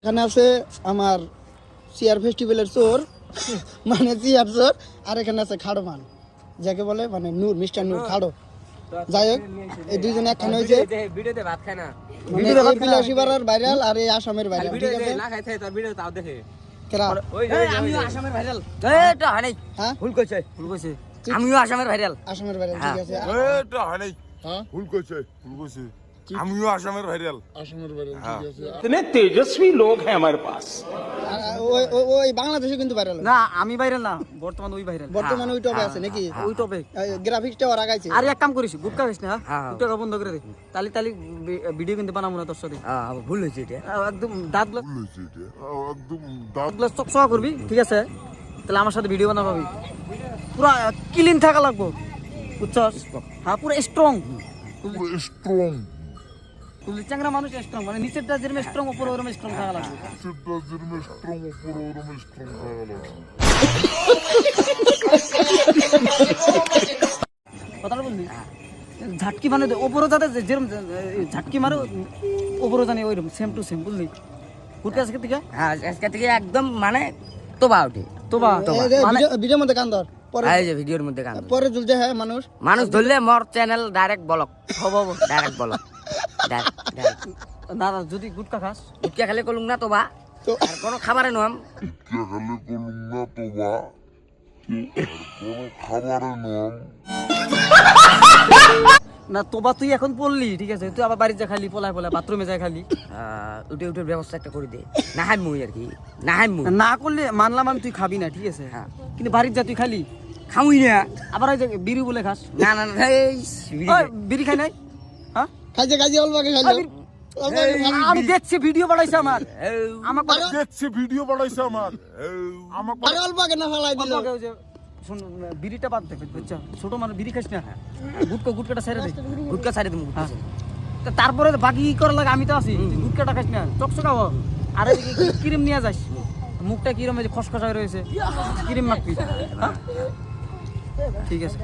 এখানে আছে আমার চেয়ার ফেস্টিভ্যালের চোর মানে চেয়ার চোর, আর এখানে আছে খাড়ো মান যাকে বলে মানে নূর, মিস্টার নূর খাড়ো। যাই হোক এই দুইজন একখানে হয়েছে ভিডিওতে ভাত খায় না, মানে এই বিলাসী পাড়ার ভাইরাল আর এই আসামের ভাইরাল। ঠিক আছে না খাইতে তার ভিডিও তাও দেখে কেরা আমিও আসামের ভাইরাল। এটা হয় নাই, হ্যাঁ ভুল কইছে আমিও আসামের ভাইরাল। আসামের ভাইরাল ঠিক আছে। এটা হয় নাই, হ্যাঁ ভুল কইছে আমিও আসামের ভাইরাল। আসামের ভাইরাল ঠিক আছে। इतने तेजस्वी लोग हैं हमारे पास। ওই বাংলাদেশে কিন্তু ভাইরাল না আমি ভাইরাল না, বর্তমান ওই ভাইরাল। বর্তমানে ওই টপে আছে নাকি? ওই টপিক। গ্রাফিক্সটা ওরা গাইছে। আর এক কাম করিস, গুটকা খাইস না, হ্যাঁ। গুটকা বন্ধ করে দে। তালি তালি ভিডিও কিন্তু বানাবো না তোর সাথে। ভুল হয়েছে এটা। একদম দাঁতগুলো একদম দাঁতগুলো চকচকা করবি, ঠিক আছে? তাহলে আমার সাথে ভিডিও বানাবি, পুরা ক্লিন থাকা লাগবো, বুঝছস? হ্যাঁ পুরো স্ট্রং। স্ট্রং, তুই চ্যাংরা মানুষ স্ট্রং, মানে নিচেরটা যেরকম স্ট্রং উপরে ওরকম স্ট্রং থাকা লাগবে। সেটা যেরকম স্ট্রং উপর ওরকম স্ট্রং থাকা কথাটা বললি ঝাটকি মানে ওপরও যাতে যেরকম ঝাটকি মারো ওপরও জানি ওইরকম সেম টু সেম, বুঝলি? গুটকা আজকে থেকে হ্যাঁ আজকে থেকে একদম মানে তোবা ওঠে। তোবা মানে ভিডিওর মধ্যে কান ধর, পরে এই যে ভিডিওর মধ্যে গান পরে ঝুলতে হ্যাঁ মানুষ মানুষ ধরলে মোর চ্যানেল ডাইরেক্ট ব্লক হবো, ডাইরেক্ট ব্লক। না না, যদি গুটকা খাস উটকে খালি কলুম না তোবা, তো আর কোনো খাবারে নাম খালে করুন না তোবা, কোনো খাবারের নাম না তোবা তুই এখন পড়লি, ঠিক আছে? তুই আবার বাড়িতে যা খালি পলায় পলায় বাথরুমে যাই খালি, উঠে উঠে ব্যবস্থা একটা করে দে। না হাই মুই আর কি, না হাই মুই না করলে মানলাম আমি তুই খাবি না, ঠিক আছে? হ্যাঁ। কিন্তু বাড়িতে যা তুই খালি খামুই না। আবার ওই যে বিড়ি বলে খাস। না না না, এই ওই বিড়ি খাই নাই? হ্যাঁ খাইছে খাইছে অল্প আগে খাইলো। আমি দেখছি ভিডিও বানাইছে আমার, আমাকে দেখছি ভিডিও বানাইছে আমার আমাকে আরে অল্প আগে না ফালাই দিল। আমাকে ওই যে শুন বিড়িটা বাদ দেখবে, বুঝছো? ছোট মানুষ বিড়ি খাইস না, গুটকাটা ছেড়ে দে। গুটকা ছাড়ে তুমি হ্যাঁ। তা তারপরে বাকি কি করা লাগে আমি তো আছি, তুই গুটকাটা খাইস না, চকচকা হ। আর এদিকে ক্রিম নিয়ে যাস, মুখটা কিরম খসখসা রয়েছে, ক্রিম মাখবি, হ্যাঁ? ঠিক আছে।